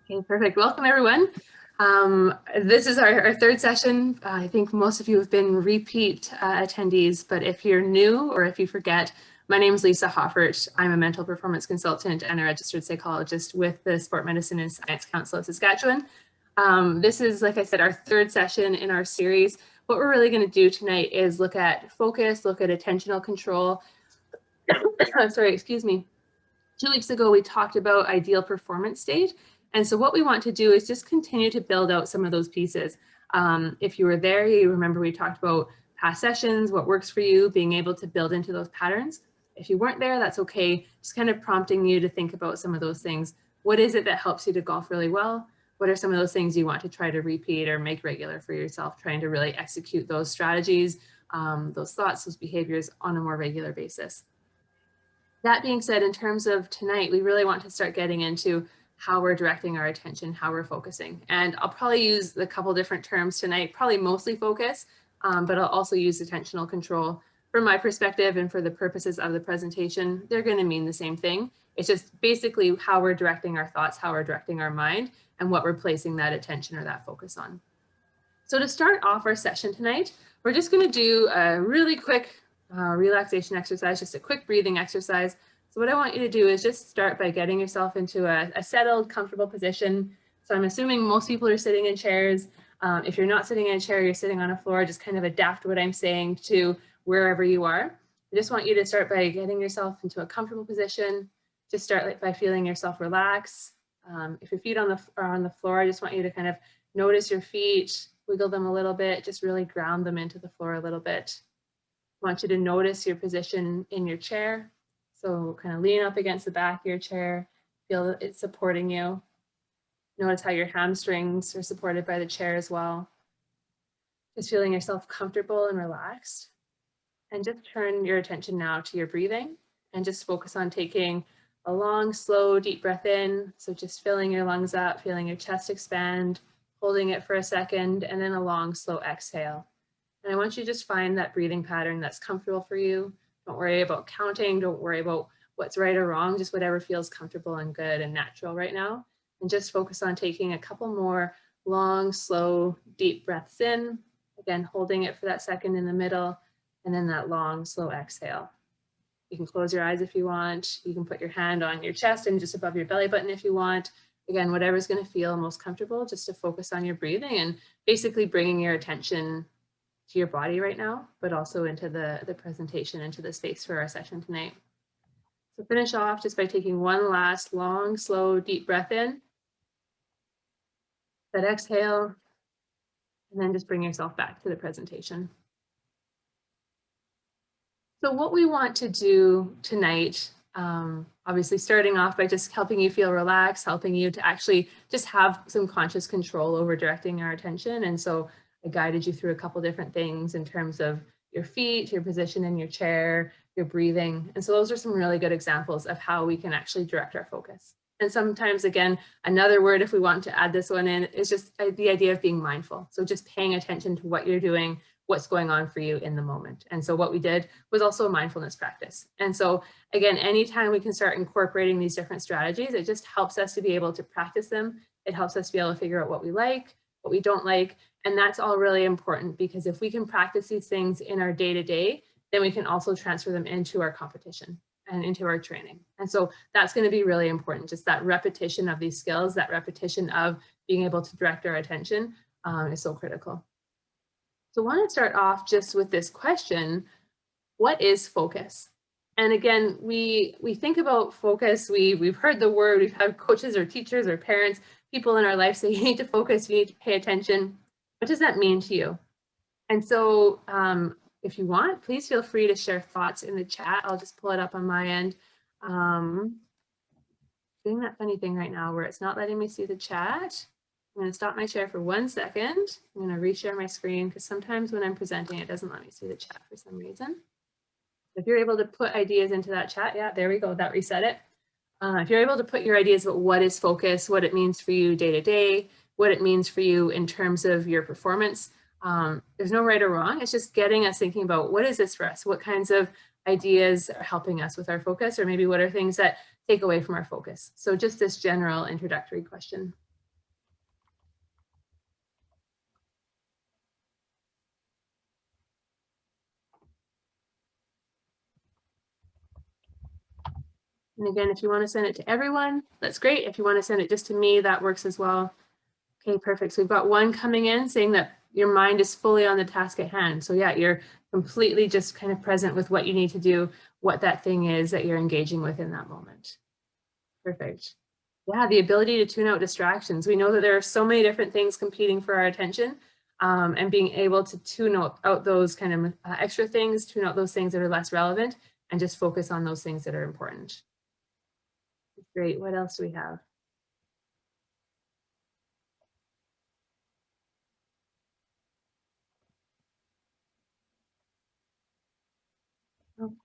Okay, perfect. Welcome, everyone. This is our third session. I think most of you have been repeat attendees, but if you're new or if you forget, my name is Lisa Hoffart. I'm a mental performance consultant and a registered psychologist with the Sport Medicine and Science Council of Saskatchewan. This is, like I said, our third session in our series. What we're really going to do tonight is look at focus, look at attentional control. Sorry, excuse me. 2 weeks ago, we talked about ideal performance state. And so what we want to do is just continue to build out some of those pieces. If you were there, you remember we talked about past sessions, what works for you, being able to build into those patterns. If you weren't there, that's okay. Just kind of prompting you to think about some of those things. What is it that helps you to golf really well? What are some of those things you want to try to repeat or make regular for yourself, trying to really execute those strategies, those thoughts, those behaviors on a more regular basis? That being said, in terms of tonight, we really want to start getting into how we're directing our attention, how we're focusing. And I'll probably use a couple different terms tonight, probably mostly focus, but I'll also use attentional control. From my perspective and for the purposes of the presentation, they're going to mean the same thing. It's just basically how we're directing our thoughts, how we're directing our mind, and what we're placing that attention or that focus on. So to start off our session tonight, we're just going to do a really quick relaxation exercise, just a quick breathing exercise. So what I want you to do is just start by getting yourself into a settled, comfortable position. So I'm assuming most people are sitting in chairs. If you're not sitting in a chair, you're sitting on a floor, just kind of adapt what I'm saying to wherever you are. I just want you to start by getting yourself into a comfortable position. Just start by feeling yourself relax. If your feet are on the floor, I just want you to kind of notice your feet, wiggle them a little bit, just really ground them into the floor a little bit. I want you to notice your position in your chair. So kind of lean up against the back of your chair, feel that it's supporting you. Notice how your hamstrings are supported by the chair as well. Just feeling yourself comfortable and relaxed. And just turn your attention now to your breathing and just focus on taking a long, slow, deep breath in. So just filling your lungs up, feeling your chest expand, holding it for a second, and then a long, slow exhale. And I want you to just find that breathing pattern that's comfortable for you. Don't worry about counting. Don't worry about what's right or wrong, just whatever feels comfortable and good and natural right now. And just focus on taking a couple more long, slow, deep breaths in. Again, holding it for that second in the middle, and then that long, slow exhale. You can close your eyes if you want. You can put your hand on your chest and just above your belly button if you want. Again, whatever's going to feel most comfortable, just to focus on your breathing and basically bringing your attention to your body right now, but also into the presentation, into the space for our session tonight. So finish off just by taking one last long, slow, deep breath in. That exhale, and then just bring yourself back to the presentation. So what we want to do tonight, obviously starting off by just helping you feel relaxed, helping you to actually just have some conscious control over directing our attention. And so I guided you through a couple different things in terms of your feet, your position in your chair, your breathing. And so those are some really good examples of how we can actually direct our focus. And sometimes, again, another word, if we want to add this one in, is just the idea of being mindful. So just paying attention to what you're doing, what's going on for you in the moment. And so what we did was also a mindfulness practice. And so again, anytime we can start incorporating these different strategies, it just helps us to be able to practice them. It helps us to be able to figure out what we like, what we don't like. And that's all really important, because if we can practice these things in our day-to-day, then we can also transfer them into our competition and into our training. And so that's going to be really important. Just that repetition of these skills, that repetition of being able to direct our attention is so critical. So I want to start off just with this question: what is focus? And again, we think about focus, we've heard the word, we've had coaches or teachers or parents, people in our life say, you need to focus, you need to pay attention. What does that mean to you? And so if you want, please feel free to share thoughts in the chat. I'll just pull it up on my end. Doing that funny thing right now where it's not letting me see the chat. I'm going to stop my share for 1 second. I'm going to reshare my screen, because sometimes when I'm presenting, it doesn't let me see the chat for some reason. If you're able to put ideas into that chat, yeah, there we go, that reset it. If you're able to put your ideas about what is focus, what it means for you day to day, what it means for you in terms of your performance, there's no right or wrong. It's just getting us thinking about, what is this for us? What kinds of ideas are helping us with our focus, or maybe what are things that take away from our focus? So just this general introductory question. And again, if you want to send it to everyone, that's great. If you want to send it just to me, that works as well. Okay, perfect. So we've got one coming in saying that your mind is fully on the task at hand. So yeah, you're completely just kind of present with what you need to do, what that thing is that you're engaging with in that moment. Perfect. Yeah, the ability to tune out distractions. We know that there are so many different things competing for our attention, and being able to tune out those kind of extra things, tune out those things that are less relevant, and just focus on those things that are important. Great. What else do we have?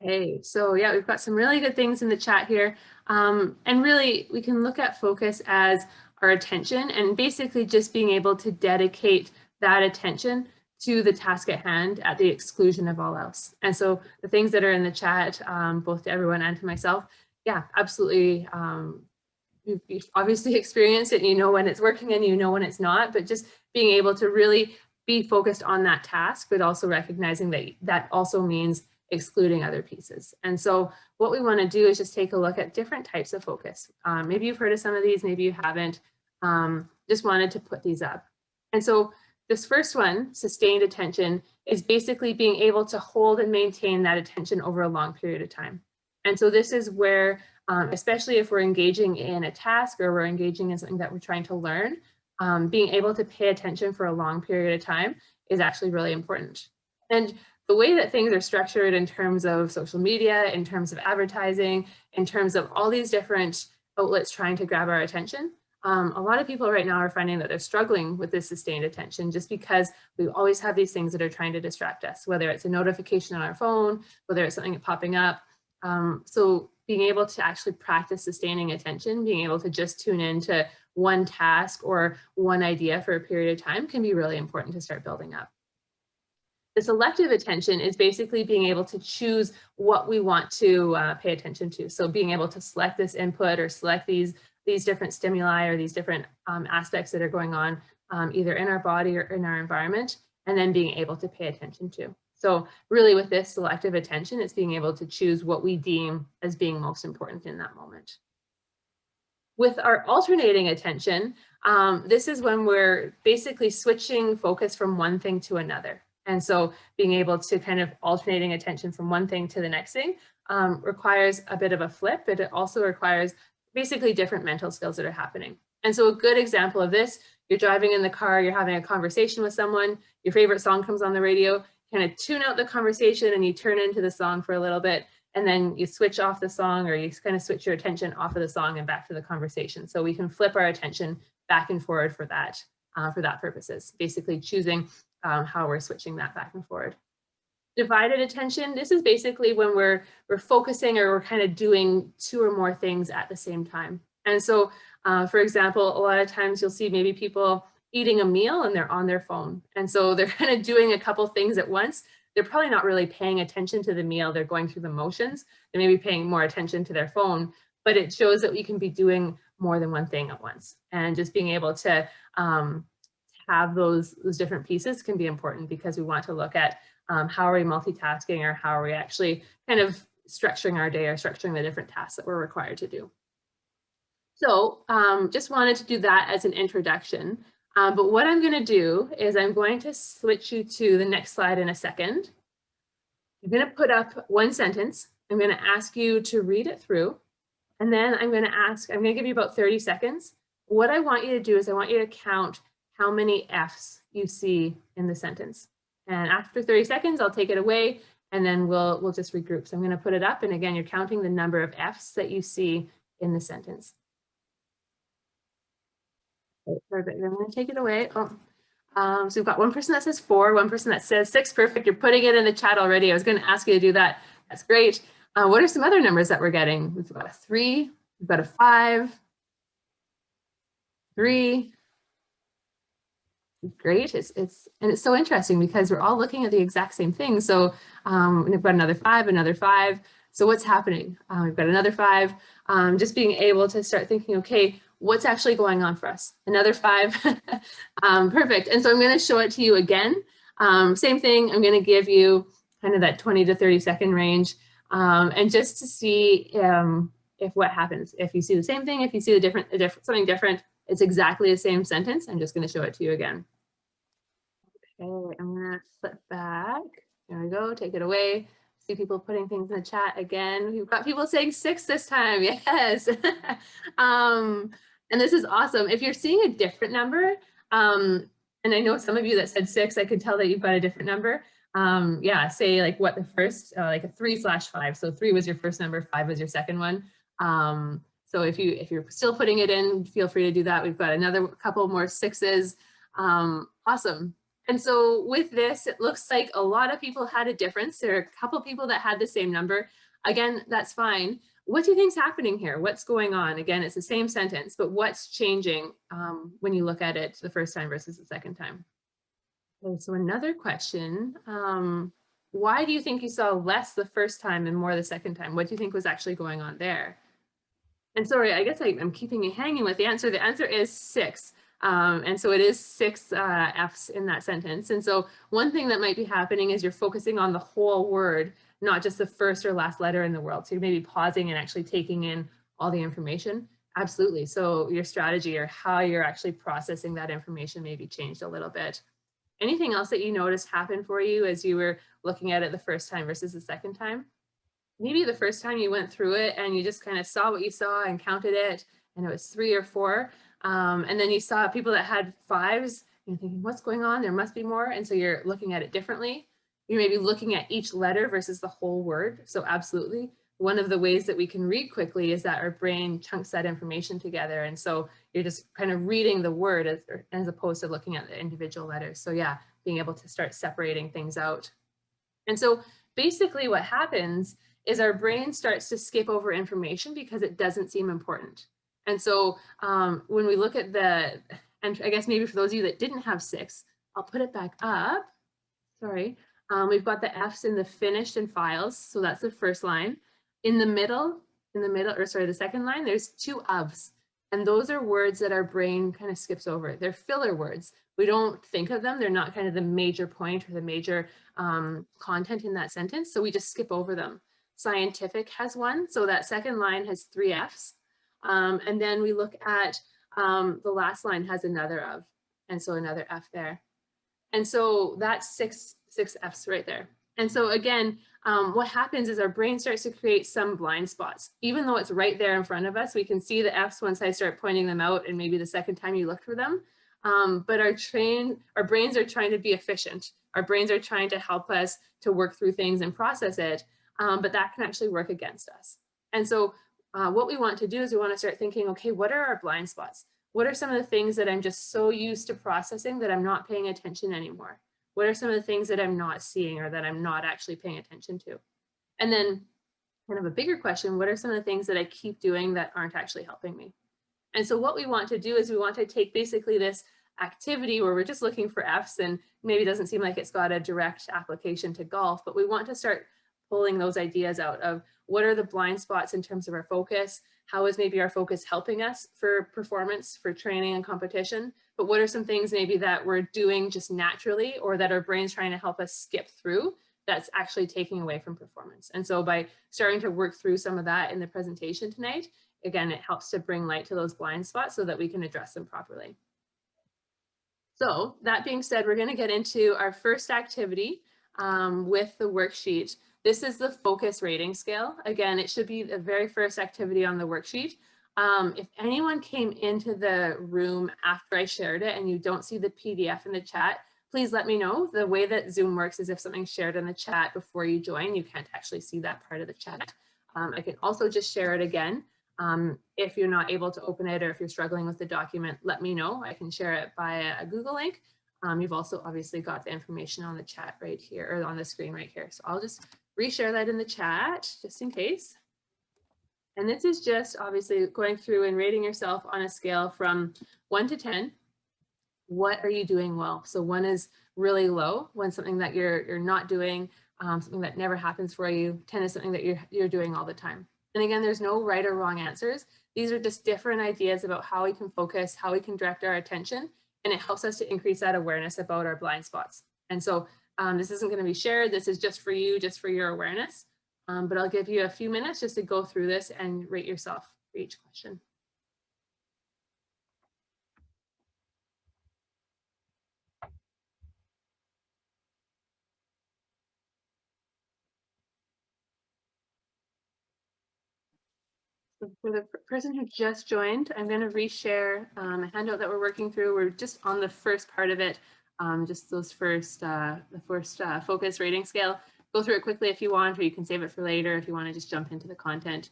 Okay, so yeah, we've got some really good things in the chat here. And really, we can look at focus as our attention and basically just being able to dedicate that attention to the task at hand at the exclusion of all else. And so the things that are in the chat, both to everyone and to myself, yeah, absolutely. You've obviously experienced it and you know when it's working and you know when it's not, but just being able to really be focused on that task, but also recognizing that that also means excluding other pieces. And so what we want to do is just take a look at different types of focus. Maybe you've heard of some of these, maybe you haven't. Just wanted to put these up. And so this first one, sustained attention, is basically being able to hold and maintain that attention over a long period of time. And so this is where, especially if we're engaging in a task or we're engaging in something that we're trying to learn, being able to pay attention for a long period of time is actually really important. And the way that things are structured in terms of social media, in terms of advertising, in terms of all these different outlets trying to grab our attention, a lot of people right now are finding that they're struggling with this sustained attention just because we always have these things that are trying to distract us, whether it's a notification on our phone, whether it's something popping up. So being able to actually practice sustaining attention, being able to just tune into one task or one idea for a period of time can be really important to start building up. The selective attention is basically being able to choose what we want to pay attention to. So being able to select this input or select these different stimuli or these different aspects that are going on either in our body or in our environment, and then being able to pay attention to. So really with this selective attention, it's being able to choose what we deem as being most important in that moment. With our alternating attention, this is when we're basically switching focus from one thing to another. And so being able to kind of alternating attention from one thing to the next thing requires a bit of a flip, but it also requires basically different mental skills that are happening. And so a good example of this, you're driving in the car, you're having a conversation with someone, your favorite song comes on the radio, kind of tune out the conversation and you turn into the song for a little bit, and then you switch off the song or you kind of switch your attention off of the song and back to the conversation. So we can flip our attention back and forward for that purposes, basically choosing how we're switching that back and forward. Divided attention, this is basically when we're focusing or we're kind of doing two or more things at the same time. And so, for example, a lot of times you'll see maybe people eating a meal and they're on their phone. And so they're kind of doing a couple things at once. They're probably not really paying attention to the meal. They're going through the motions. They may be paying more attention to their phone, but it shows that we can be doing more than one thing at once. And just being able to have those different pieces can be important because we want to look at how are we multitasking or how are we actually kind of structuring our day or structuring the different tasks that we're required to do. So just wanted to do that as an introduction. But what I'm going to do is I'm going to switch you to the next slide in a second. I'm going to put up one sentence. I'm going to ask you to read it through. And then I'm going to give you about 30 seconds. What I want you to do is I want you to count how many F's you see in the sentence. And after 30 seconds, I'll take it away and then we'll just regroup. So I'm going to put it up. And again, you're counting the number of F's that you see in the sentence. Okay, perfect. I'm going to take it away. So we've got one person that says 4, one person that says 6. Perfect. You're putting it in the chat already. I was going to ask you to do that. That's great. What are some other numbers that we're getting? We've got a 3, we've got a 5, 3. Great. It's so interesting because we're all looking at the exact same thing. So we've got another 5, another 5. So what's happening? We've got another 5. Just being able to start thinking, okay, what's actually going on for us? Another 5. Perfect. And so I'm going to show it to you again. Same thing. I'm going to give you kind of that 20 to 30 second range. And just to see if what happens, if you see the same thing, if you see something different, it's exactly the same sentence. I'm just going to show it to you again. Okay, I'm going to flip back. There we go. Take it away. See people putting things in the chat again. We've got people saying 6 this time. Yes. And this is awesome. If you're seeing a different number, and I know some of you that said 6, I could tell that you've got a different number. Yeah, say like what the first, like a 3/5. So 3 was your first number, 5 was your second one. So if you're still putting it in, feel free to do that. We've got another couple more 6s. Awesome. And so with this, it looks like a lot of people had a difference. There are a couple people that had the same number. Again, that's fine. What do you think's happening here? What's going on? Again, it's the same sentence, but what's changing when you look at it the first time versus the second time? Okay, so another question, why do you think you saw less the first time and more the second time? What do you think was actually going on there? And sorry, I guess I'm keeping you hanging with the answer. The answer is 6. And so it is 6 F's in that sentence. And so one thing that might be happening is you're focusing on the whole word, not just the first or last letter in the word. So you're maybe pausing and actually taking in all the information. Absolutely. So your strategy or how you're actually processing that information maybe changed a little bit. Anything else that you noticed happen for you as you were looking at it the first time versus the second time? Maybe the first time you went through it and you just kind of saw what you saw and counted it, and it was 3 or 4. And then you saw people that had 5s, and you're thinking, what's going on? There must be more. And so you're looking at it differently. You're maybe looking at each letter versus the whole word. So absolutely. One of the ways that we can read quickly is that our brain chunks that information together. And so you're just kind of reading the word as opposed to looking at the individual letters. So yeah, being able to start separating things out. And so basically what happens is our brain starts to skip over information because it doesn't seem important. And so when we look at and I guess maybe for those of you that didn't have 6, I'll put it back up. Sorry. We've got the F's in the finished and files. So that's the first line. In the middle, the second line, there's 2 ofs. And those are words that our brain kind of skips over. They're filler words. We don't think of them. They're not kind of the major point or the major content in that sentence. So we just skip over them. Scientific has 1. So that second line has 3 F's. And then we look at the last line has another of, and so another F there. And so that's 6 F's right there. And so again, what happens is our brain starts to create some blind spots. Even though it's right there in front of us, we can see the F's once I start pointing them out and maybe the second time you look for them. But our brains are trying to be efficient. Our brains are trying to help us to work through things and process it, but that can actually work against us. And so what we want to do is we want to start thinking, okay, what are our blind spots? What are some of the things that I'm just so used to processing that I'm not paying attention anymore? What are some of the things that I'm not seeing or that I'm not actually paying attention to? And then kind of a bigger question, what are some of the things that I keep doing that aren't actually helping me? And so what we want to do is we want to take basically this activity where we're just looking for F's and maybe doesn't seem like it's got a direct application to golf, but we want to start pulling those ideas out of what are the blind spots in terms of our focus? How is maybe our focus helping us for performance, for training and competition? But what are some things maybe that we're doing just naturally or that our brain's trying to help us skip through that's actually taking away from performance? And so by starting to work through some of that in the presentation tonight, again, it helps to bring light to those blind spots so that we can address them properly. So that being said, we're going to get into our first activity with the worksheet. This is the focus rating scale. Again, it should be the very first activity on the worksheet. If anyone came into the room after I shared it and you don't see the PDF in the chat, please let me know. The way that Zoom works is if something's shared in the chat before you join, you can't actually see that part of the chat. I can also just share it again. If you're not able to open it or if you're struggling with the document, let me know. I can share it via a Google link. You've also obviously got the information on the chat right here or on the screen right here. So I'll just reshare that in the chat just in case. And this is just obviously going through and rating yourself on a scale from 1 to 10. What are you doing well? So 1 is really low, 1 something that you're not doing, something that never happens for you. 10 is something that you're doing all the time. And again, there's no right or wrong answers. These are just different ideas about how we can focus, how we can direct our attention, and it helps us to increase that awareness about our blind spots. And so this isn't going to be shared. This is just for you, just for your awareness. but I'll give you a few minutes just to go through this and rate yourself for each question. For the person who just joined, I'm going to reshare a handout that we're working through. We're just on the first part of it, just those the first focus rating scale. Go through it quickly if you want, or you can save it for later if you want to just jump into the content.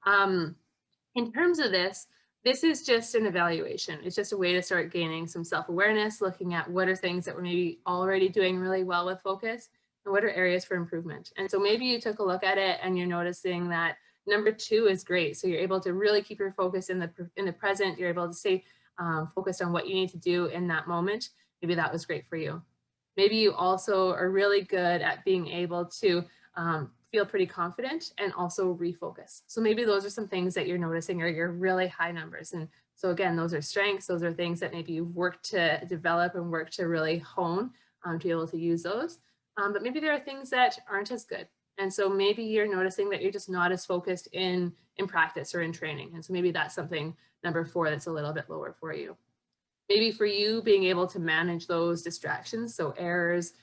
In terms of this is just an evaluation. It's just a way to start gaining some self-awareness, looking at what are things that we're maybe already doing really well with focus and what are areas for improvement. And so maybe you took a look at it and you're noticing that number 2 is great. So you're able to really keep your focus in the present. You're able to stay focused on what you need to do in that moment. Maybe that was great for you. Maybe you also are really good at being able to feel pretty confident and also refocus. So maybe those are some things that you're noticing are your really high numbers. And so again, those are strengths. Those are things that maybe you've worked to develop and work to really hone to be able to use those. But maybe there are things that aren't as good. And so maybe you're noticing that you're just not as focused in practice or in training. And so maybe that's something, number 4, that's a little bit lower for you. Maybe for you, being able to manage those distractions, so errors,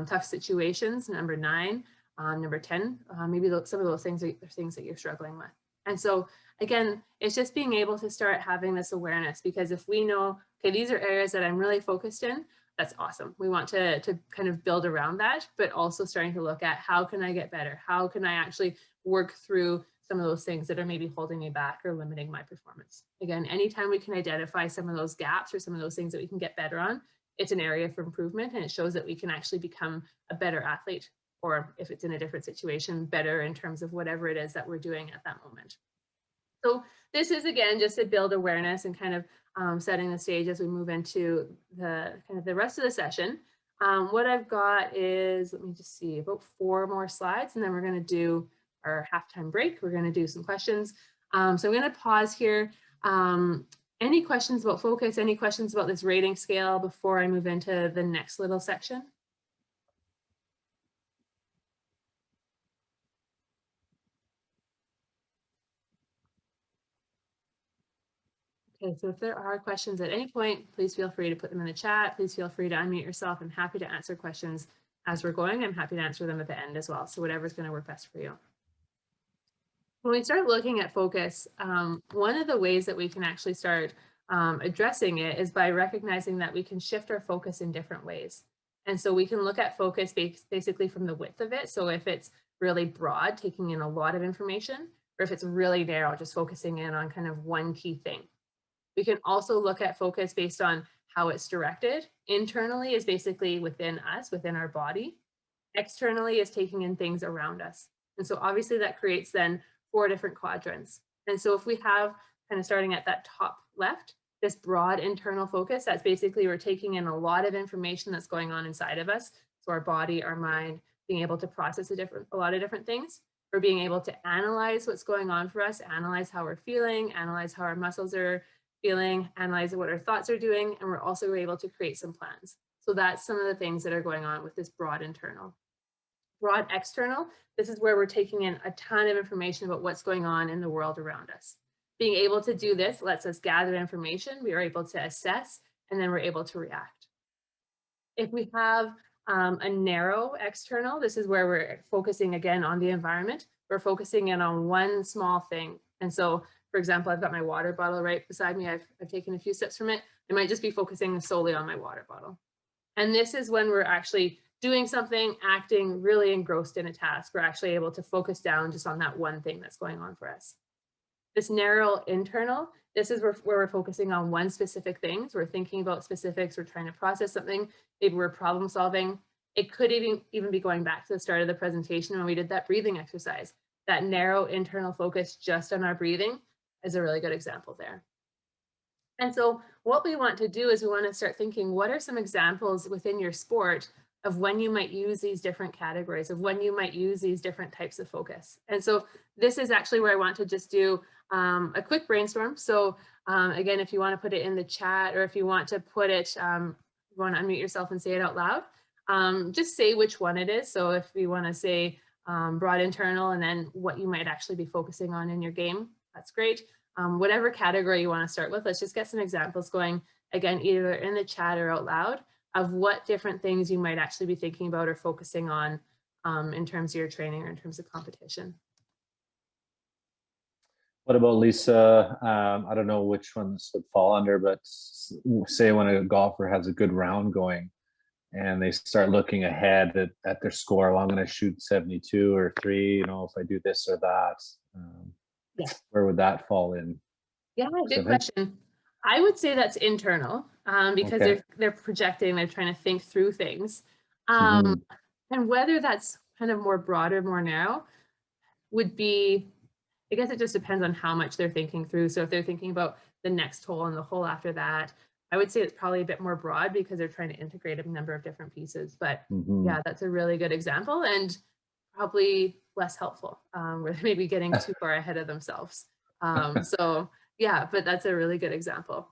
tough situations, number 9, number 10, maybe some of those things are things that you're struggling with. And so again, it's just being able to start having this awareness, because if we know, okay, these are areas that I'm really focused in, that's awesome. We want to kind of build around that, but also starting to look at how can I get better? How can I actually work through some of those things that are maybe holding me back or limiting my performance? Again, anytime we can identify some of those gaps or some of those things that we can get better on, it's an area for improvement, and it shows that we can actually become a better athlete, or if it's in a different situation, better in terms of whatever it is that we're doing at that moment. So this is, again, just to build awareness and kind of setting the stage as we move into the rest of the session. What I've got is, let me just see, about 4 more slides, and then we're going to do our halftime break. We're going to do some questions. So I'm going to pause here. Any questions about focus? Any questions about this rating scale before I move into the next little section? Okay, so if there are questions at any point, please feel free to put them in the chat. Please feel free to unmute yourself. I'm happy to answer questions as we're going. I'm happy to answer them at the end as well. So whatever's going to work best for you. When we start looking at focus, one of the ways that we can actually start addressing it is by recognizing that we can shift our focus in different ways. And so we can look at focus basically from the width of it. So if it's really broad, taking in a lot of information, or if it's really narrow, just focusing in on kind of one key thing. We can also look at focus based on how it's directed. Internally is basically within us, within our body. Externally is taking in things around us. And so obviously that creates then 4 different quadrants. And so if we have kind of starting at that top left, this broad internal focus, that's basically we're taking in a lot of information that's going on inside of us. So our body, our mind, being able to process a lot of different things. We're being able to analyze what's going on for us, analyze how we're feeling, analyze how our muscles are feeling, analyze what our thoughts are doing, and we're also able to create some plans. So that's some of the things that are going on with this broad internal. Broad external, this is where we're taking in a ton of information about what's going on in the world around us. Being able to do this lets us gather information, we are able to assess, and then we're able to react. If we have a narrow external, this is where we're focusing again on the environment. We're focusing in on one small thing. And so, for example, I've got my water bottle right beside me. I've taken a few sips from it. I might just be focusing solely on my water bottle. And this is when we're actually doing something, acting, really engrossed in a task. We're actually able to focus down just on that one thing that's going on for us. This narrow internal, this is where we're focusing on one specific thing. So we're thinking about specifics, we're trying to process something, maybe we're problem solving. It could even be going back to the start of the presentation when we did that breathing exercise. That narrow internal focus just on our breathing is a really good example there. And so what we want to do is we want to start thinking, what are some examples within your sport of when you might use these different categories, of when you might use these different types of focus. And so this is actually where I want to just do a quick brainstorm. So again, if you want to put it in the chat, or if you want to put it, you want to unmute yourself and say it out loud, just say which one it is. So if you want to say broad internal, and then what you might actually be focusing on in your game. That's great. Whatever category you want to start with, let's just get some examples going, again, either in the chat or out loud, of what different things you might actually be thinking about or focusing on in terms of your training or in terms of competition. What about Lisa? I don't know which ones would fall under, but say when a golfer has a good round going and they start looking ahead at their score, well, I'm going to shoot 72 or 3, you know, if I do this or that. Yeah. Where would that fall in? Yeah, good question. I would say that's internal because they're projecting, they're trying to think through things. And whether that's kind of more broad or more narrow would be, I guess it just depends on how much they're thinking through. So if they're thinking about the next hole and the hole after that, I would say it's probably a bit more broad because they're trying to integrate a number of different pieces. But yeah, that's a really good example and probably less helpful where they may be getting too far ahead of themselves. So yeah, but that's a really good example.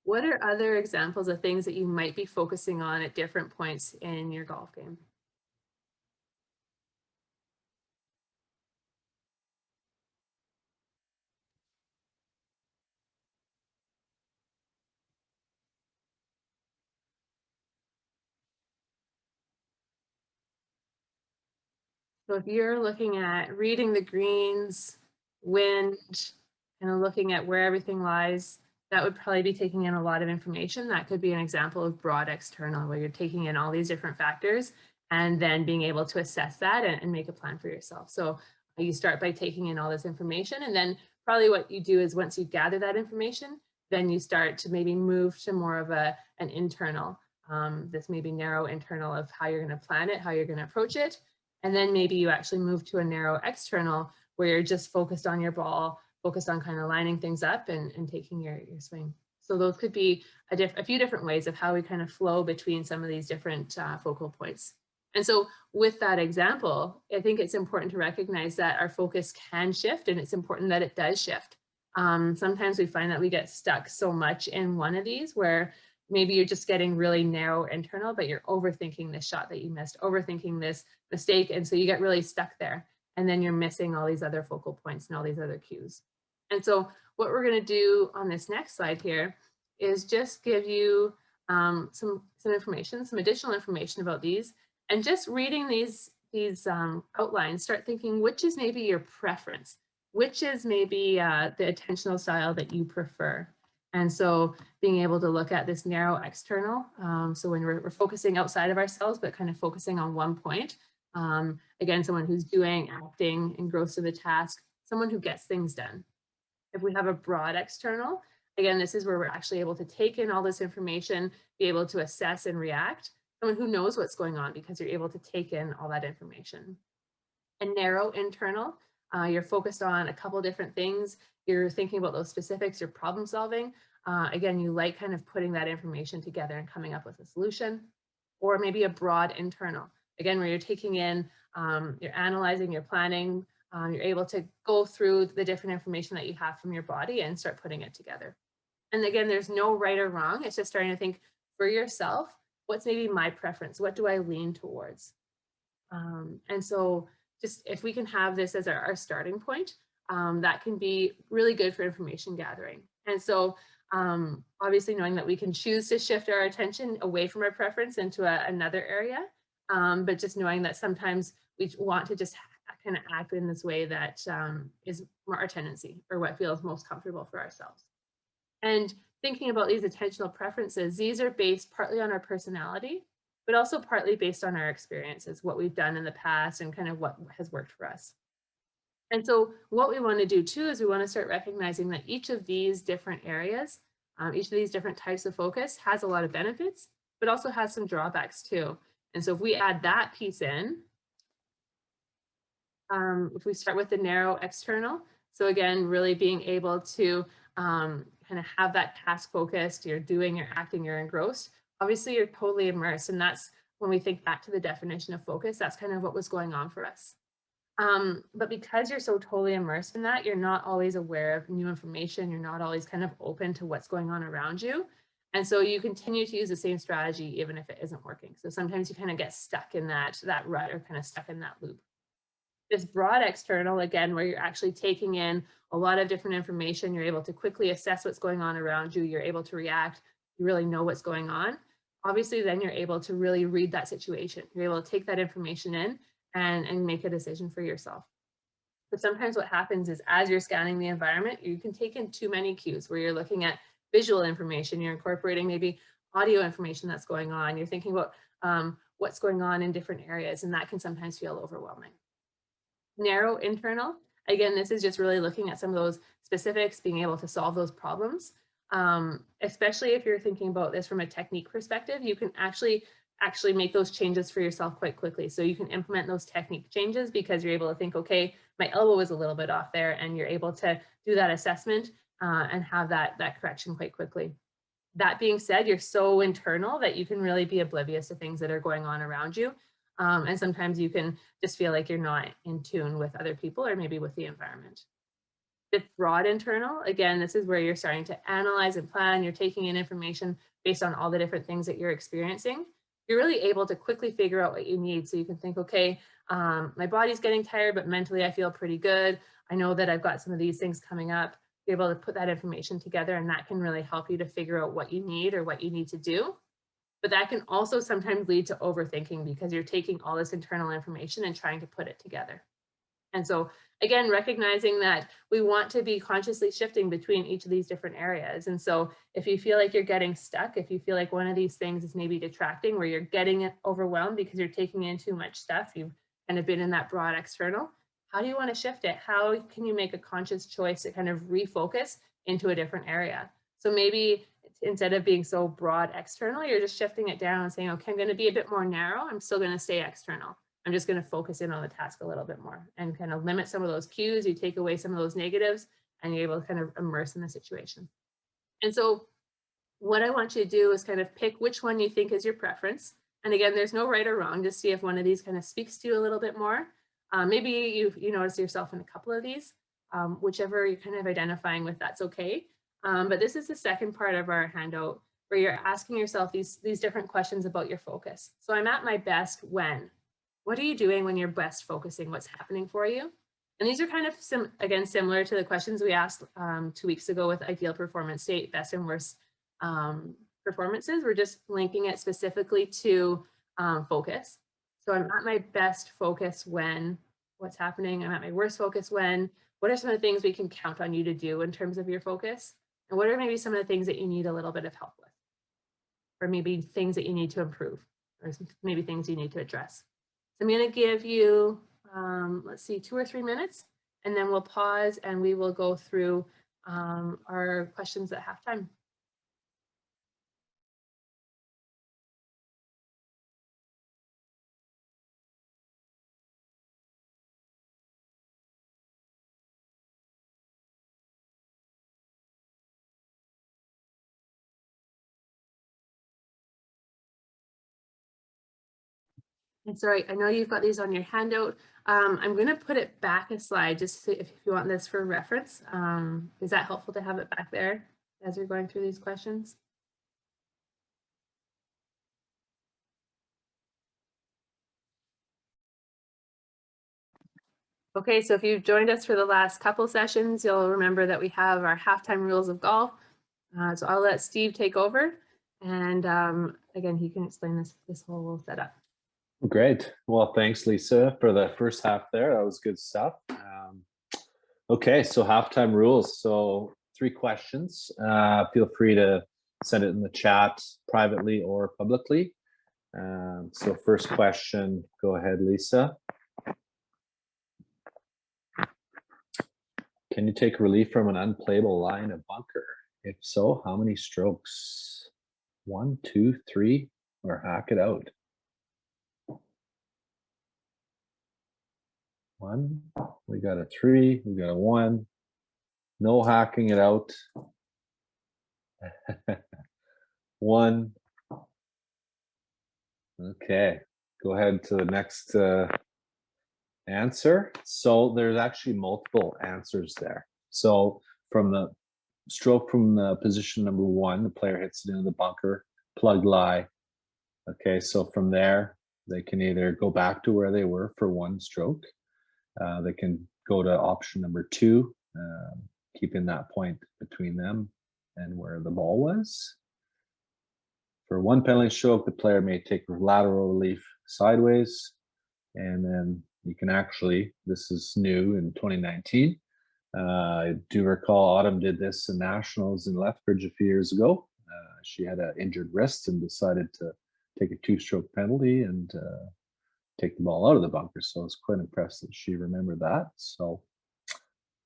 What are other examples of things that you might be focusing on at different points in your golf game? So if you're looking at reading the greens, wind, and looking at where everything lies, that would probably be taking in a lot of information. That could be an example of broad external, where you're taking in all these different factors and then being able to assess that and make a plan for yourself. So you start by taking in all this information, and then probably what you do is once you gather that information, then you start to maybe move to more of an internal, this maybe narrow internal of how you're going to plan it, how you're going to approach it. And then maybe you actually move to a narrow external where you're just focused on your ball, focused on kind of lining things up and taking your swing. So those could be a few different ways of how we kind of flow between some of these different focal points. And so with that example, I think it's important to recognize that our focus can shift, and it's important that it does shift. Sometimes we find that we get stuck so much in one of these where maybe you're just getting really narrow internal, but you're overthinking this shot that you missed, overthinking this mistake. And so you get really stuck there. And then you're missing all these other focal points and all these other cues. And so what we're going to do on this next slide here is just give you some information, some additional information about these. And just reading these outlines, start thinking which is maybe your preference, which is maybe the attentional style that you prefer. And so being able to look at this narrow external, so when we're focusing outside of ourselves, but kind of focusing on one point, again, someone who's doing, acting, engrossed to the task, someone who gets things done. If we have a broad external, again, this is where we're actually able to take in all this information, be able to assess and react, someone who knows what's going on because you're able to take in all that information. A narrow internal, you're focused on a couple different things. You're thinking about those specifics, you're problem solving. Again, you like kind of putting that information together and coming up with a solution. Or maybe a broad internal, again, where you're taking in, you're analyzing, you're planning, you're able to go through the different information that you have from your body and start putting it together. And again, there's no right or wrong. It's just starting to think for yourself, what's maybe my preference? What do I lean towards? And so just if we can have this as our starting point, that can be really good for information gathering. And so obviously knowing that we can choose to shift our attention away from our preference into another area, but just knowing that sometimes we want to just kind of act in this way that is more our tendency or what feels most comfortable for ourselves. And thinking about these attentional preferences, these are based partly on our personality, but also partly based on our experiences, what we've done in the past and kind of what has worked for us. And so what we want to do too is we want to start recognizing that each of these different areas, each of these different types of focus has a lot of benefits, but also has some drawbacks too. And so if we add that piece in, if we start with the narrow external, so again, really being able to kind of have that task focused, you're doing, you're acting, you're engrossed, obviously you're totally immersed. And that's when we think back to the definition of focus, that's kind of what was going on for us. But because you're so totally immersed in that, you're not always aware of new information. You're not always kind of open to what's going on around you. And so you continue to use the same strategy even if it isn't working. So sometimes you kind of get stuck in that rut or kind of stuck in that loop. This broad external, again, where you're actually taking in a lot of different information, you're able to quickly assess what's going on around you, you're able to react, you really know what's going on. Obviously, then you're able to really read that situation. You're able to take that information in and make a decision for yourself. But sometimes what happens is as you're scanning the environment, you can take in too many cues where you're looking at visual information, you're incorporating maybe audio information that's going on, you're thinking about what's going on in different areas, and that can sometimes feel overwhelming. Narrow internal, again, this is just really looking at some of those specifics, being able to solve those problems. Especially if you're thinking about this from a technique perspective, you can actually make those changes for yourself quite quickly. So you can implement those technique changes because you're able to think, okay, my elbow was a little bit off there, and you're able to do that assessment and have that correction quite quickly. That being said, you're so internal that you can really be oblivious to things that are going on around you. And sometimes you can just feel like you're not in tune with other people or maybe with the environment. The broad internal, again, this is where you're starting to analyze and plan. You're taking in information based on all the different things that you're experiencing. You're really able to quickly figure out what you need. So you can think, okay, my body's getting tired, but mentally I feel pretty good. I know that I've got some of these things coming up. Be able to put that information together, and that can really help you to figure out what you need or what you need to do. But that can also sometimes lead to overthinking because you're taking all this internal information and trying to put it together. And so again, recognizing that we want to be consciously shifting between each of these different areas. And so if you feel like you're getting stuck, if you feel like one of these things is maybe detracting, where you're getting overwhelmed because you're taking in too much stuff, you've kind of been in that broad external, how do you want to shift it? How can you make a conscious choice to kind of refocus into a different area? So maybe instead of being so broad external, you're just shifting it down and saying, okay, I'm going to be a bit more narrow. I'm still going to stay external. I'm just going to focus in on the task a little bit more and kind of limit some of those cues. You take away some of those negatives and you're able to kind of immerse in the situation. And so what I want you to do is kind of pick which one you think is your preference. And again, there's no right or wrong. Just see if one of these kind of speaks to you a little bit more. Maybe you notice yourself in a couple of these, whichever you're kind of identifying with, that's okay. But this is the second part of our handout where you're asking yourself these different questions about your focus. So I'm at my best when. What are you doing when you're best focusing? What's happening for you? And these are kind of, again, similar to the questions we asked 2 weeks ago with ideal performance state, best and worst performances. We're just linking it specifically to focus. So I'm at my best focus when, what's happening? I'm at my worst focus when. What are some of the things we can count on you to do in terms of your focus? And what are maybe some of the things that you need a little bit of help with? Or maybe things that you need to improve, or maybe things you need to address. So I'm going to give you, let's see, 2 or 3 minutes, and then we'll pause and we will go through our questions at halftime. And sorry, I know you've got these on your handout. I'm going to put it back a slide just to, if you want this for reference. Is that helpful to have it back there as you're going through these questions? Okay, so if you've joined us for the last couple sessions, you'll remember that we have our halftime rules of golf. So I'll let Steve take over. And again, he can explain this whole setup. Great. Well, thanks, Lisa, for the first half there. That was good stuff. Okay, so halftime rules. So 3 questions. Feel free to send it in the chat privately or publicly. So first question, go ahead, Lisa. Can you take relief from an unplayable line of bunker? If so, how many strokes? 1, 2, 3, or hack it out? 1, we got a 3, we got a 1. No hacking it out. 1. Okay, go ahead to the next answer. So there's actually multiple answers there. So from the stroke from position number 1, the player hits it into the bunker, plug lie. Okay, so from there, they can either go back to where they were for 1 stroke. They can go to option number 2, keeping that point between them and where the ball was. For 1 penalty stroke, the player may take lateral relief sideways, and then you can actually, this is new in 2019. I do recall Autumn did this in Nationals in Lethbridge a few years ago. She had an injured wrist and decided to take a 2-stroke penalty and take the ball out of the bunker. So I was quite impressed that she remembered that. So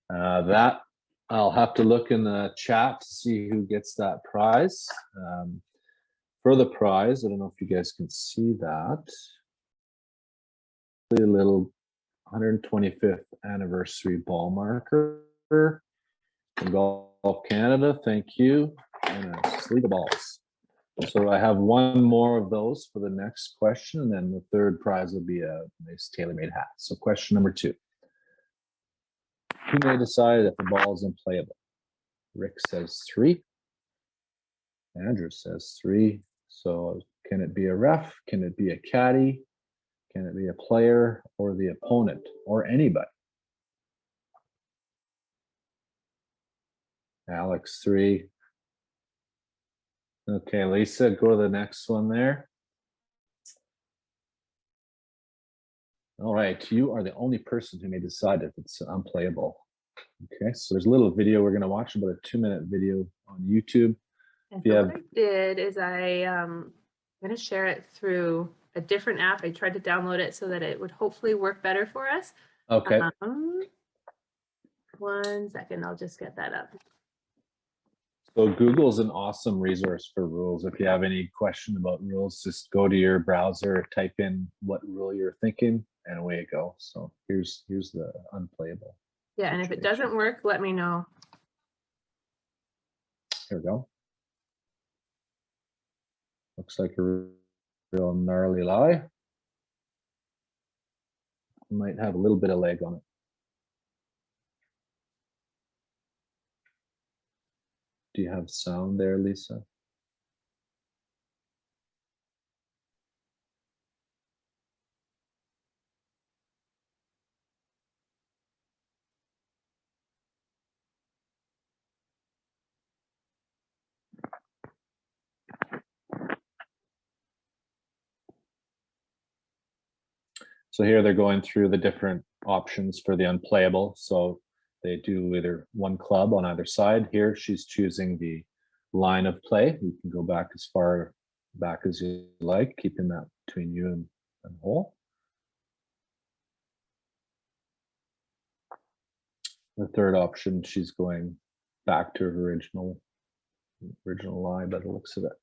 that I'll have to look in the chat to see who gets that prize. For the prize, I don't know if you guys can see that. A little 125th anniversary ball marker from Golf Canada. Thank you. And a sleeve of balls. So I have 1 more of those for the next question, and then the 3rd prize will be a nice tailor-made hat. So question number 2. Who may decide if the ball is unplayable? Rick says 3. Andrew says 3. So can it be a ref? Can it be a caddy? Can it be a player or the opponent or anybody? Alex, 3. Okay, Lisa, go to the next one there. All right, you are the only person who may decide if it's unplayable. Okay, so there's a little video we're going to watch, about a 2-minute video on YouTube. And so what I did is I'm going to share it through a different app. I tried to download it so that it would hopefully work better for us. Okay. 1 second, I'll just get that up. So Google's an awesome resource for rules. If you have any question about rules, just go to your browser, type in what rule you're thinking, and away you go. So here's the unplayable. Yeah, and if it doesn't work, let me know. Here we go. Looks like a real gnarly lie. Might have a little bit of leg on it. Do you have sound there, Lisa? So here they're going through the different options for the unplayable. So they do either 1 club on either side. Here she's choosing the line of play. You can go back as far back as you like, keeping that between you and the hole. The 3rd option, she's going back to her original lie by the looks of it.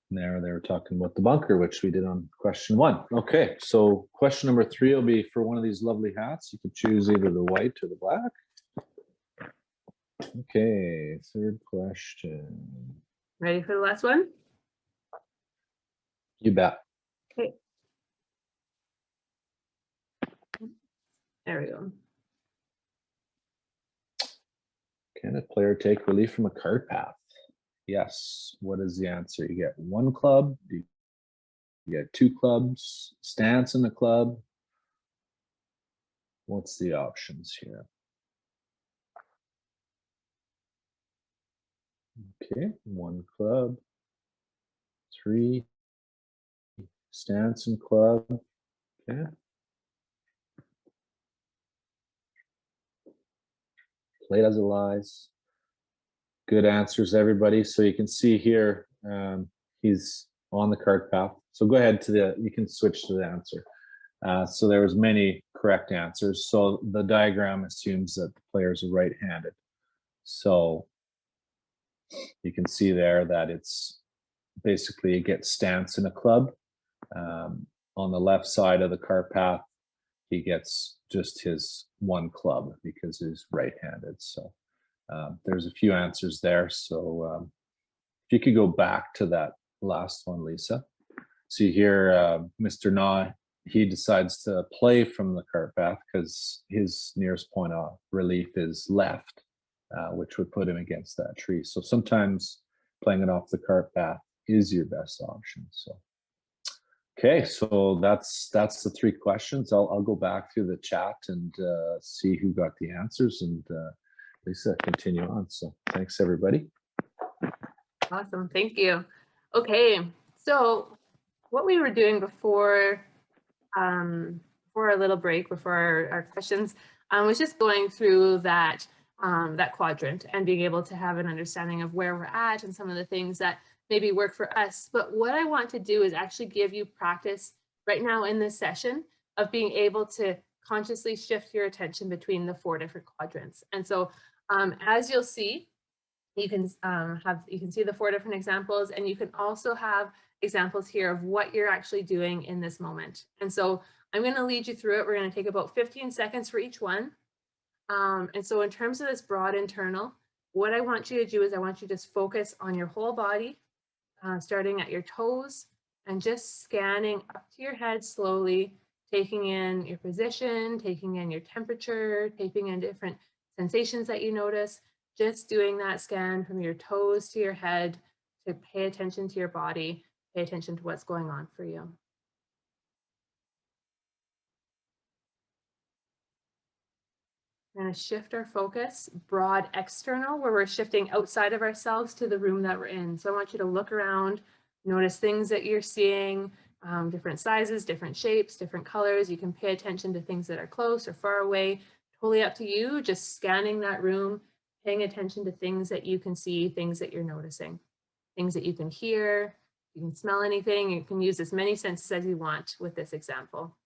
There they were talking about the bunker, which we did on question 1. Okay, so question number 3 will be for one of these lovely hats. You can choose either the white or the black. Okay, 3rd question. Ready for the last one? You bet. Okay. There we go. Can a player take relief from a cart path? Yes. What is the answer? You get 1 club, you get 2 clubs, stance in the club. What's the options here? Okay, 1 club, 3, stance and club. Okay. Played as it lies. Good answers, everybody. So you can see here, he's on the cart path. So go ahead to you can switch to the answer. So there was many correct answers. So the diagram assumes that the players are right-handed. So you can see there that it's basically you get stance in a club. On the left side of the cart path, he gets just his 1 club because he's right-handed. So there's a few answers there. So if you could go back to that last one, Lisa. See here, Mr. Nah he decides to play from the cart path because his nearest point of relief is left, which would put him against that tree. So sometimes playing it off the cart path is your best option. So okay, so that's the three questions. I'll go back through the chat and see who got the answers, and Lisa, continue on. So thanks, everybody. Awesome, thank you. Okay, so what we were doing before our little break, before our questions, was just going through that that quadrant and being able to have an understanding of where we're at and some of the things that maybe work for us. But what I want to do is actually give you practice right now in this session of being able to consciously shift your attention between the 4 different quadrants. And so as you'll see, you can see the 4 different examples, and you can also have examples here of what you're actually doing in this moment. And so I'm going to lead you through it. We're going to take about 15 seconds for each one. And so in terms of this broad internal, what I want you to do is I want you to just focus on your whole body, starting at your toes and just scanning up to your head slowly, taking in your position, taking in your temperature, taking in different sensations that you notice, just doing that scan from your toes to your head to pay attention to your body, pay attention to what's going on for you. We're going to shift our focus, broad external, where we're shifting outside of ourselves to the room that we're in. So I want you to look around, notice things that you're seeing, different sizes, different shapes, different colors. You can pay attention to things that are close or far away, totally up to you, just scanning that room, paying attention to things that you can see, things that you're noticing, things that you can hear, you can smell anything. You can use as many senses as you want with this example.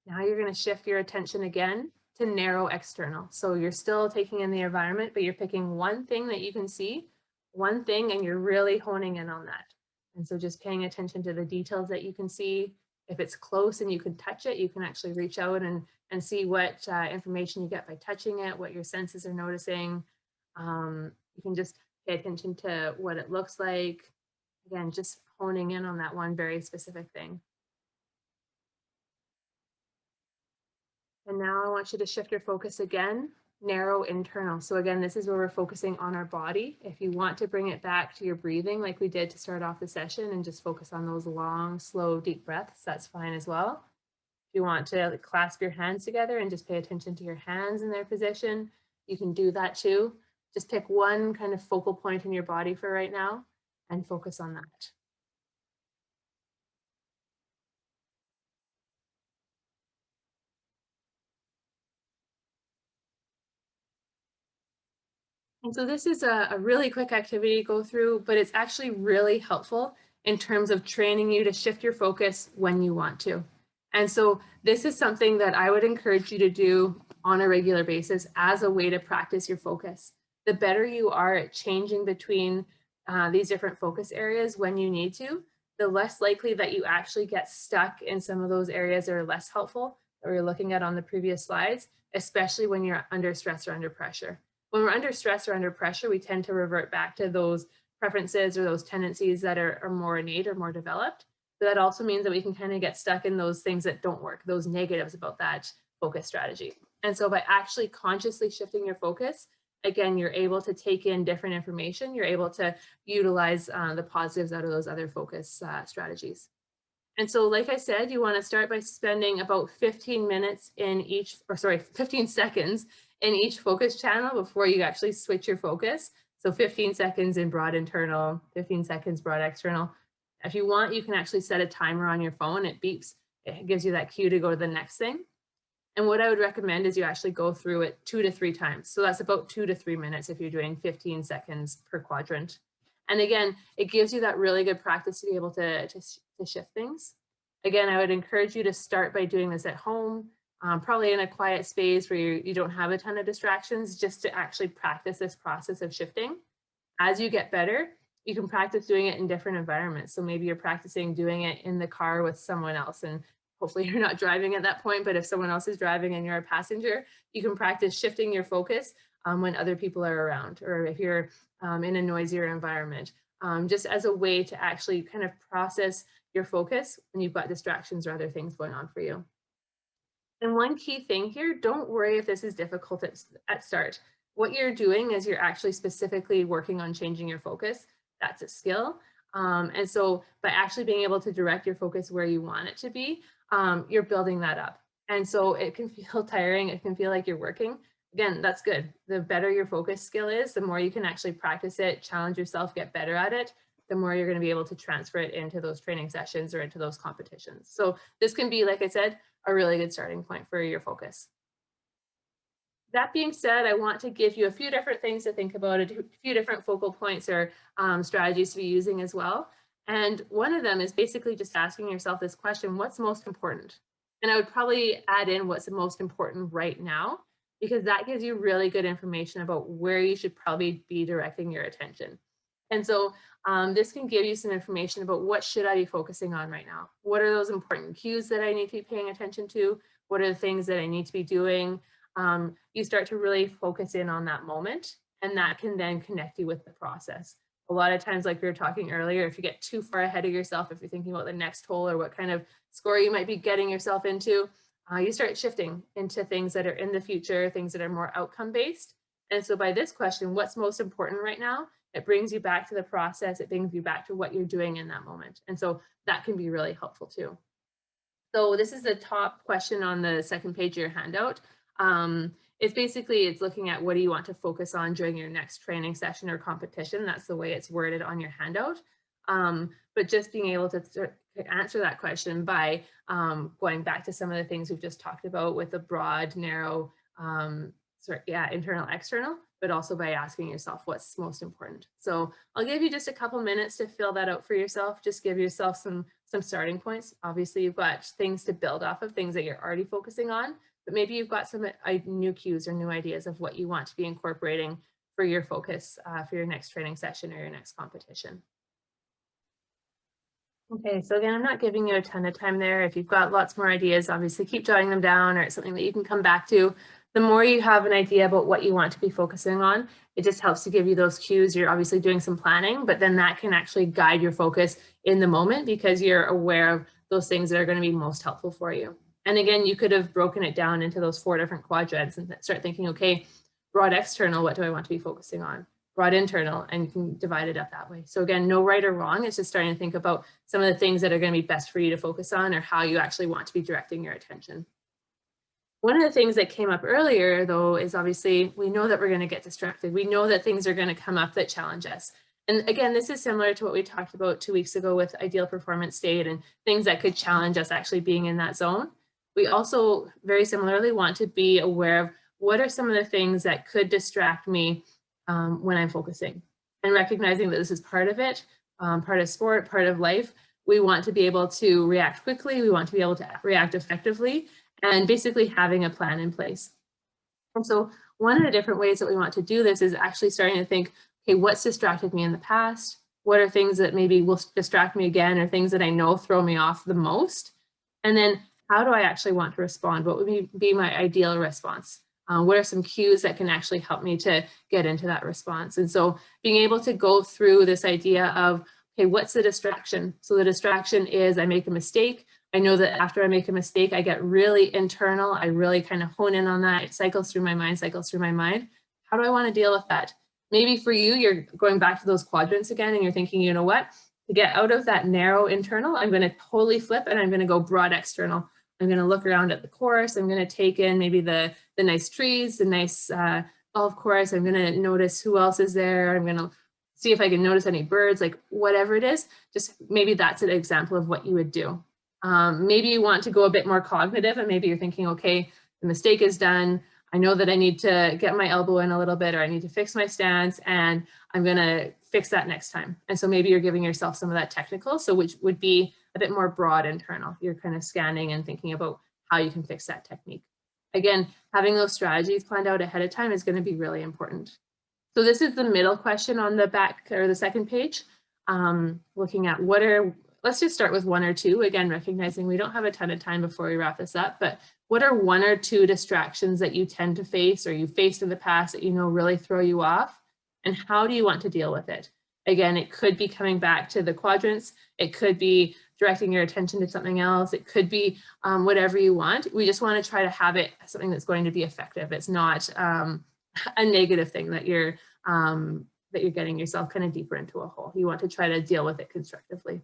Now you're going to shift your attention again to narrow external. So you're still taking in the environment, but you're picking one thing that you can see, one thing, and you're really honing in on that. And so just paying attention to the details that you can see. If it's close and you can touch it, you can actually reach out and see what information you get by touching it, what your senses are noticing. You can just pay attention to what it looks like. Again, just honing in on that one very specific thing. And now I want you to shift your focus again, narrow internal. So again, this is where we're focusing on our body. If you want to bring it back to your breathing like we did to start off the session and just focus on those long, slow, deep breaths, that's fine as well. If you want to clasp your hands together and just pay attention to your hands in their position, you can do that too. Just pick one kind of focal point in your body for right now and focus on that. And so this is a really quick activity to go through, but it's actually really helpful in terms of training you to shift your focus when you want to. And so this is something that I would encourage you to do on a regular basis as a way to practice your focus. The better you are at changing between these different focus areas when you need to, the less likely that you actually get stuck in some of those areas that are less helpful that we were looking at on the previous slides, especially when you're under stress or under pressure. When we're under stress or under pressure, we tend to revert back to those preferences or those tendencies that are more innate or more developed. But that also means that we can kind of get stuck in those things that don't work, those negatives about that focus strategy. And so by actually consciously shifting your focus, again, you're able to take in different information. You're able to utilize the positives out of those other focus strategies. And so, like I said, you want to start by spending about 15 minutes in each, 15 seconds in each focus channel before you actually switch your focus. So 15 seconds in broad internal, 15 seconds broad external. If you want, you can actually set a timer on your phone. It beeps. It gives you that cue to go to the next thing. And what I would recommend is you actually go through it 2 to 3 times. So that's about 2 to 3 minutes if you're doing 15 seconds per quadrant. And again, it gives you that really good practice to be able to shift things. Again, I would encourage you to start by doing this at home, probably in a quiet space where you don't have a ton of distractions, just to actually practice this process of shifting. As you get better, you can practice doing it in different environments. So maybe you're practicing doing it in the car with someone else, and hopefully you're not driving at that point, but if someone else is driving and you're a passenger, you can practice shifting your focus when other people are around, or if you're in a noisier environment. just as a way to actually kind of process your focus when you've got distractions or other things going on for you. And one key thing here, don't worry if this is difficult at start. What you're doing is you're actually specifically working on changing your focus. That's a skill. And so by actually being able to direct your focus where you want it to be, you're building that up. And so it can feel tiring. It can feel like you're working. Again, that's good. The better your focus skill is, the more you can actually practice it, challenge yourself, get better at it, the more you're going to be able to transfer it into those training sessions or into those competitions. So this can be, like I said, a really good starting point for your focus. That being said, I want to give you a few different things to think about, a few different focal points or strategies to be using as well. And one of them is basically just asking yourself this question, what's most important? And I would probably add in what's the most important right now, because that gives you really good information about where you should probably be directing your attention. And so this can give you some information about what should I be focusing on right now? What are those important cues that I need to be paying attention to? What are the things that I need to be doing? You start to really focus in on that moment, and that can then connect you with the process. A lot of times, like we were talking earlier, if you get too far ahead of yourself, if you're thinking about the next hole or what kind of score you might be getting yourself into, you start shifting into things that are in the future, things that are more outcome based. And so by this question, what's most important right now? It brings you back to the process. It brings you back to what you're doing in that moment. And so that can be really helpful too. So this is the top question on the second page of your handout. It's looking at what do you want to focus on during your next training session or competition. That's the way it's worded on your handout. But just being able to answer that question by going back to some of the things we've just talked about with the broad, narrow, internal, external, but also by asking yourself what's most important. So I'll give you just a couple minutes to fill that out for yourself. Just give yourself some starting points. Obviously, you've got things to build off of, things that you're already focusing on, but maybe you've got some new cues or new ideas of what you want to be incorporating for your focus for your next training session or your next competition. Okay, so again, I'm not giving you a ton of time there. If you've got lots more ideas, obviously keep jotting them down, or it's something that you can come back to. The more you have an idea about what you want to be focusing on, it just helps to give you those cues. You're obviously doing some planning, but then that can actually guide your focus in the moment because you're aware of those things that are going to be most helpful for you. And again, you could have broken it down into those 4 different quadrants and start thinking, okay, broad external, what do I want to be focusing on? Broad internal, and you can divide it up that way. So again, no right or wrong. It's just starting to think about some of the things that are going to be best for you to focus on or how you actually want to be directing your attention. One of the things that came up earlier, though, is obviously we know that we're going to get distracted. We know that things are going to come up that challenge us. And again, this is similar to what we talked about 2 weeks ago with ideal performance state and things that could challenge us actually being in that zone. We also very similarly want to be aware of what are some of the things that could distract me when I'm focusing, and recognizing that this is part of it, part of sport, part of life. We want to be able to react quickly. We want to be able to react effectively, and basically having a plan in place. And so one of the different ways that we want to do this is actually starting to think, okay, what's distracted me in the past? What are things that maybe will distract me again, or things that I know throw me off the most? And then how do I actually want to respond? What would be my ideal response? What are some cues that can actually help me to get into that response? And so being able to go through this idea of, okay, what's the distraction? So the distraction is I make a mistake. I know that after I make a mistake, I get really internal. I really kind of hone in on that. It cycles through my mind. How do I want to deal with that? Maybe for you, you're going back to those quadrants again, and you're thinking, you know what? To get out of that narrow internal, I'm going to totally flip, and I'm going to go broad external. I'm going to look around at the course. I'm going to take in maybe the nice trees, the nice golf course. I'm going to notice who else is there. I'm going to see if I can notice any birds, like whatever it is. Just maybe that's an example of what you would do. Maybe you want to go a bit more cognitive, and maybe you're thinking, okay, the mistake is done. I know that I need to get my elbow in a little bit, or I need to fix my stance, and I'm going to fix that next time. And so maybe you're giving yourself some of that technical, so which would be a bit more broad internal. You're kind of scanning and thinking about how you can fix that technique. Again, having those strategies planned out ahead of time is going to be really important. So this is the middle question on the back or the second page, looking at let's just start with 1 or 2, again, recognizing we don't have a ton of time before we wrap this up, but what are 1 or 2 distractions that you tend to face or you faced in the past that you know really throw you off? And how do you want to deal with it? Again, it could be coming back to the quadrants. It could be directing your attention to something else. It could be whatever you want. We just want to try to have it something that's going to be effective. It's not a negative thing that you're getting yourself kind of deeper into a hole. You want to try to deal with it constructively.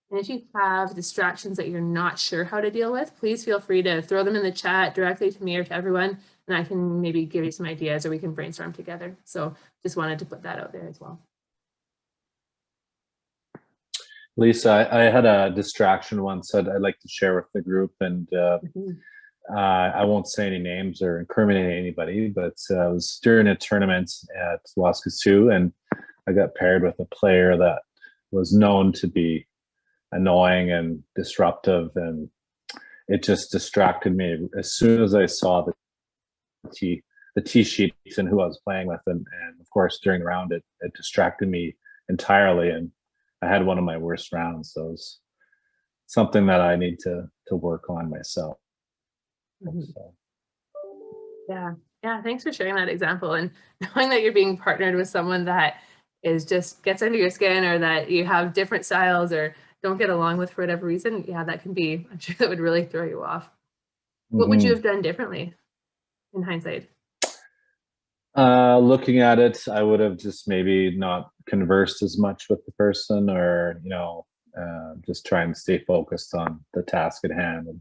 And if you have distractions that you're not sure how to deal with, please feel free to throw them in the chat directly to me or to everyone, and I can maybe give you some ideas or we can brainstorm together. So just wanted to put that out there as well. Lisa, I had a distraction once that I'd like to share with the group, and I won't say any names or incriminate anybody, but I was during a tournament at Waskesiu, and I got paired with a player that was known to be annoying and disruptive, and it just distracted me as soon as I saw the tee sheets and who I was playing with, and of course during the round it distracted me entirely, and I had one of my worst rounds. So it's something that I need to work on myself. So. Yeah, thanks for sharing that example, and knowing that you're being partnered with someone that is just gets under your skin, or that you have different styles or don't get along with for whatever reason. Yeah, that can be, I'm sure that would really throw you off. What would you have done differently in hindsight? Looking at it, I would have just maybe not conversed as much with the person, or just try and stay focused on the task at hand and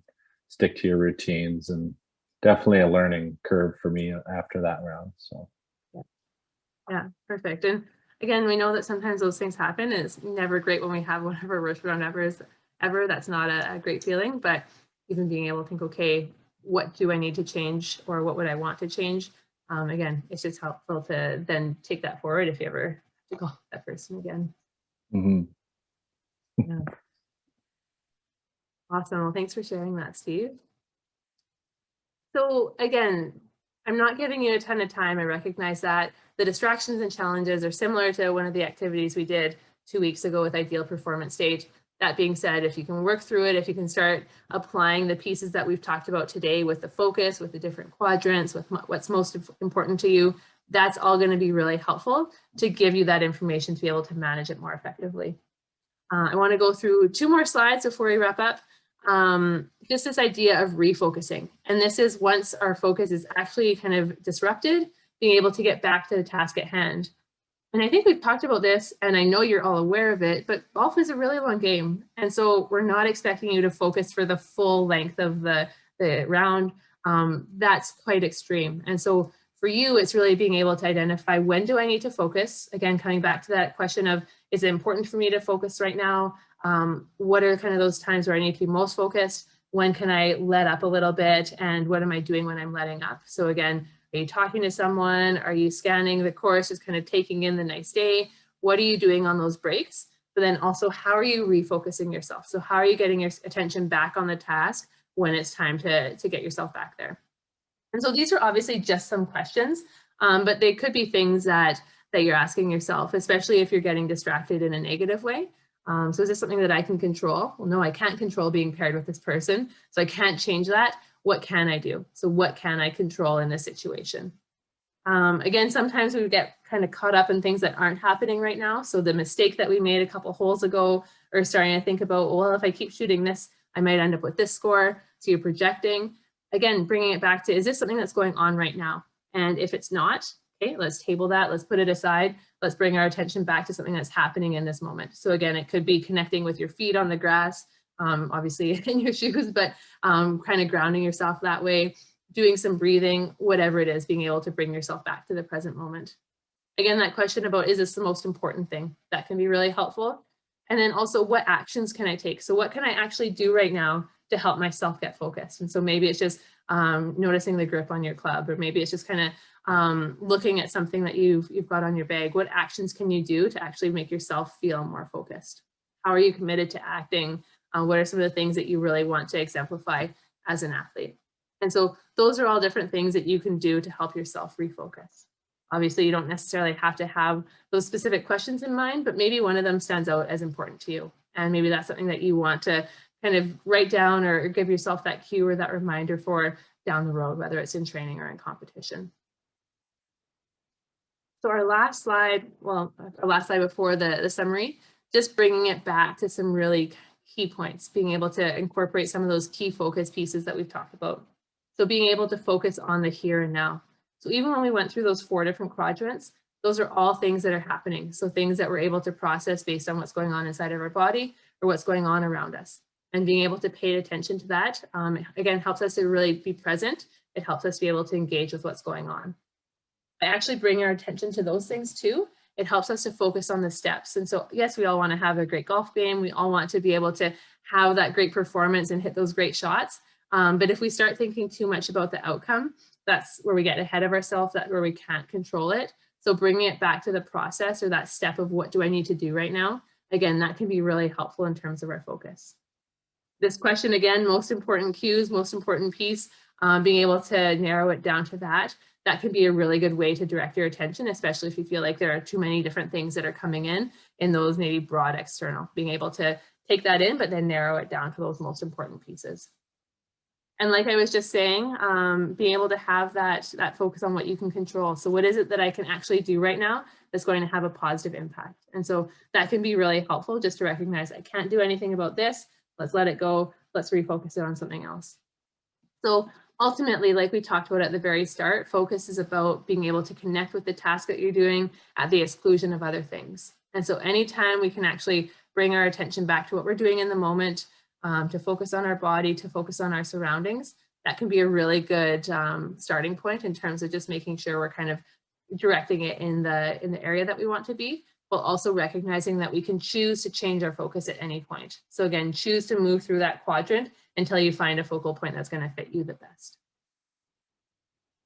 stick to your routines. And definitely a learning curve for me after that round. So yeah, perfect. And again, we know that sometimes those things happen. It's never great when we have one of our worst round ever. That's not a great feeling, but even being able to think, okay, what do I need to change, or what would I want to change? Again, it's just helpful to then take that forward if you ever have to call that person again. Yeah. Awesome. Well, thanks for sharing that, Steve. So again, I'm not giving you a ton of time. I recognize that. The distractions and challenges are similar to one of the activities we did 2 weeks ago with Ideal Performance State. That being said, if you can work through it, if you can start applying the pieces that we've talked about today with the focus, with the different quadrants, with what's most important to you, that's all going to be really helpful to give you that information to be able to manage it more effectively. I want to go through 2 more slides before we wrap up. Just this idea of refocusing. And this is once our focus is actually kind of disrupted, being able to get back to the task at hand. And I think we've talked about this, and I know you're all aware of it, but golf is a really long game. And so we're not expecting you to focus for the full length of the round. That's quite extreme. And so for you, it's really being able to identify, when do I need to focus? Again, coming back to that question of, is it important for me to focus right now? What are kind of those times where I need to be most focused? When can I let up a little bit? And what am I doing when I'm letting up? So again, are you talking to someone? Are you scanning the course, just kind of taking in the nice day? What are you doing on those breaks? But then also, how are you refocusing yourself? So how are you getting your attention back on the task when it's time to get yourself back there? And so these are obviously just some questions, but they could be things that you're asking yourself, especially if you're getting distracted in a negative way. So is this something that I can control? Well, no, I can't control being paired with this person, so I can't change that. What can I do? So what can I control in this situation? Again, sometimes we get kind of caught up in things that aren't happening right now. So the mistake that we made a couple holes ago, or starting to think about, well, if I keep shooting this, I might end up with this score. So you're projecting. Again, bringing it back to, is this something that's going on right now? And if it's not, okay, let's table that. Let's put it aside. Let's bring our attention back to something that's happening in this moment. So again, it could be connecting with your feet on the grass, obviously in your shoes, but kind of grounding yourself that way, doing some breathing, whatever it is, being able to bring yourself back to the present moment. Again, that question about, is this the most important thing? That can be really helpful. And then also, what actions can I take? So what can I actually do right now to help myself get focused? And so maybe it's just noticing the grip on your club, or maybe it's just kind of looking at something that you've got on your bag. What actions can you do to actually make yourself feel more focused? How are you committed to acting? What are some of the things that you really want to exemplify as an athlete? And so those are all different things that you can do to help yourself refocus. Obviously, you don't necessarily have to have those specific questions in mind, but maybe one of them stands out as important to you. And maybe that's something that you want to kind of write down, or give yourself that cue or that reminder for down the road, whether it's in training or in competition. So our last slide, well, our last slide before the summary, just bringing it back to some really key points, being able to incorporate some of those key focus pieces that we've talked about. So being able to focus on the here and now. So even when we went through those 4 different quadrants, those are all things that are happening. So things that we're able to process based on what's going on inside of our body or what's going on around us. And being able to pay attention to that, again, helps us to really be present. It helps us be able to engage with what's going on. By actually bringing our attention to those things too, it helps us to focus on the steps. And so, yes, we all want to have a great golf game. We all want to be able to have that great performance and hit those great shots. But if we start thinking too much about the outcome, that's where we get ahead of ourselves. That's where we can't control it. So bringing it back to the process or that step of what do I need to do right now? Again, that can be really helpful in terms of our focus. This question, again, most important cues, most important piece, being able to narrow it down to that. That can be a really good way to direct your attention, especially if you feel like there are too many different things that are coming in those maybe broad external, being able to take that in, but then narrow it down to those most important pieces. And like I was just saying, being able to have that focus on what you can control. So what is it that I can actually do right now that's going to have a positive impact? And so that can be really helpful just to recognize I can't do anything about this. Let's let it go. Let's refocus it on something else. So ultimately, like we talked about at the very start, focus is about being able to connect with the task that you're doing at the exclusion of other things. And so anytime we can actually bring our attention back to what we're doing in the moment, to focus on our body, to focus on our surroundings, that can be a really good starting point in terms of just making sure we're kind of directing it in the area that we want to be, while also recognizing that we can choose to change our focus at any point. So again, choose to move through that quadrant until you find a focal point that's going to fit you the best.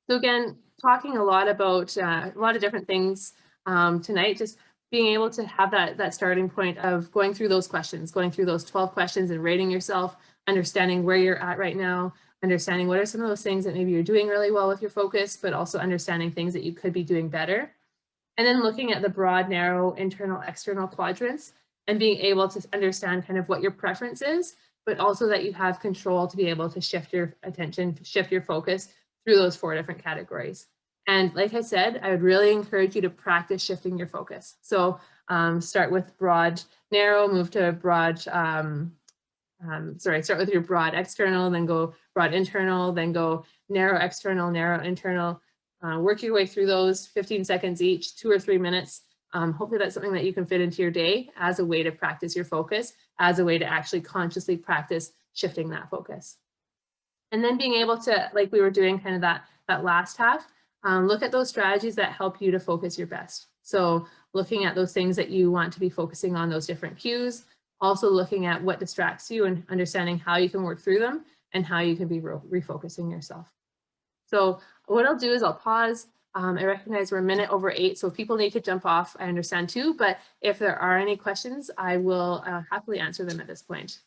So again, talking a lot about a lot of different things tonight, just being able to have that starting point of going through those questions, going through those 12 questions and rating yourself, understanding where you're at right now, understanding what are some of those things that maybe you're doing really well with your focus, but also understanding things that you could be doing better. And then looking at the broad, narrow, internal, external quadrants and being able to understand kind of what your preference is, but also that you have control to be able to shift your attention, shift your focus through those 4 different categories. And like I said, I would really encourage you to practice shifting your focus. So start with broad, narrow, move to broad, start with your broad external, then go broad internal, then go narrow external, narrow internal. Work your way through those 15 seconds each, 2 or 3 minutes. Hopefully that's something that you can fit into your day as a way to practice your focus, as a way to actually consciously practice shifting that focus. And then being able to, like we were doing kind of that last half, look at those strategies that help you to focus your best. So looking at those things that you want to be focusing on, those different cues, also looking at what distracts you and understanding how you can work through them and how you can be refocusing yourself. So what I'll do is I'll pause. I recognize we're a minute over 8, so if people need to jump off, I understand too, but if there are any questions, I will happily answer them at this point.